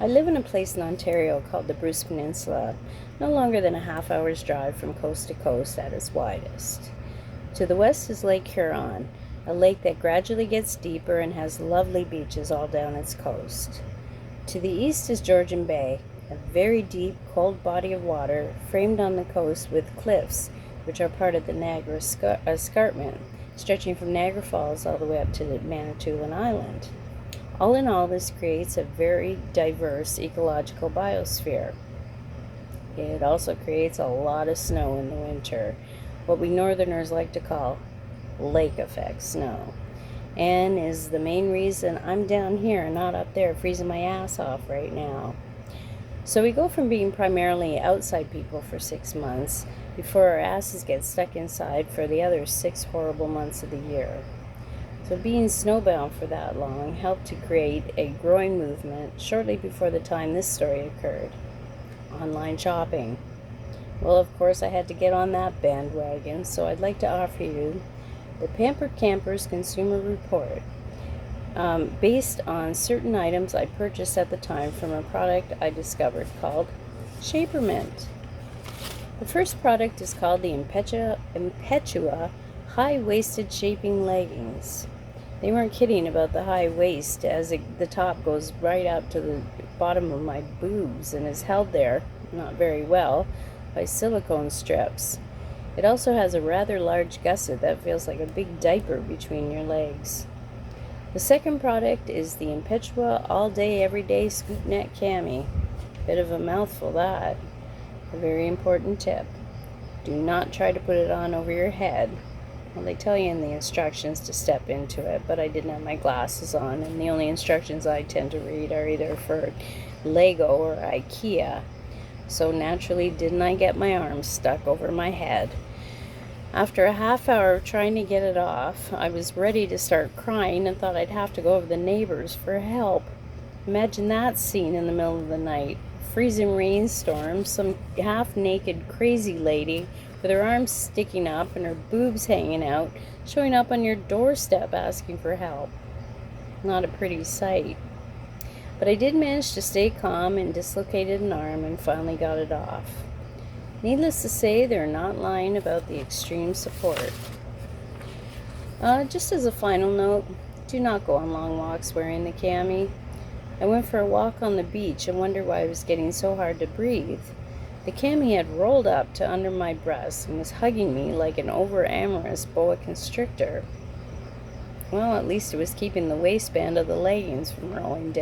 I live in a place in Ontario called the Bruce Peninsula, no longer than a half-hour's drive from coast to coast at its widest. To the west is Lake Huron, a lake that gradually gets deeper and has lovely beaches all down its coast. To the east is Georgian Bay, a very deep, cold body of water framed on the coast with cliffs, which are part of the Niagara Escarpment, stretching from Niagara Falls all the way up to Manitoulin Island. All in all, this creates a very diverse ecological biosphere. It also creates a lot of snow in the winter, what we northerners like to call lake effect snow, and is the main reason I'm down here and not up there freezing my ass off right now. So we go from being primarily outside people for 6 months before our asses get stuck inside for the other 6 horrible months of the year. So being snowbound for that long helped to create a growing movement shortly before the time this story occurred. Online shopping. Well, of course, I had to get on that bandwagon, so I'd like to offer you the Pampered Camper's Consumer Report, based on certain items I purchased at the time from a product I discovered called Shapermint. The first product is called the Impetua High-Waisted Shaping Leggings. They weren't kidding about the high waist, as the top goes right up to the bottom of my boobs and is held there, not very well, by silicone strips. It also has a rather large gusset that feels like a big diaper between your legs. The second product is the Impetua All Day Everyday Scoop Neck Cami. Bit of a mouthful, that. A very important tip. Do not try to put it on over your head. Well, they tell you in the instructions to step into it, but I didn't have my glasses on, and the only instructions I tend to read are either for Lego or IKEA. So naturally, didn't I get my arms stuck over my head. After a half hour of trying to get it off, I was ready to start crying and thought I'd have to go over the neighbors for help. Imagine that scene in the middle of the night. Freezing rainstorm, some half-naked crazy lady with her arms sticking up and her boobs hanging out, showing up on your doorstep asking for help. Not a pretty sight. But I did manage to stay calm and dislocated an arm and finally got it off. Needless to say, they're not lying about the extreme support. Just as a final note, do not go on long walks wearing the cami. I went for a walk on the beach and wondered why it was getting so hard to breathe. The cami had rolled up to under my breast and was hugging me like an over-amorous boa constrictor. Well, at least it was keeping the waistband of the leggings from rolling down.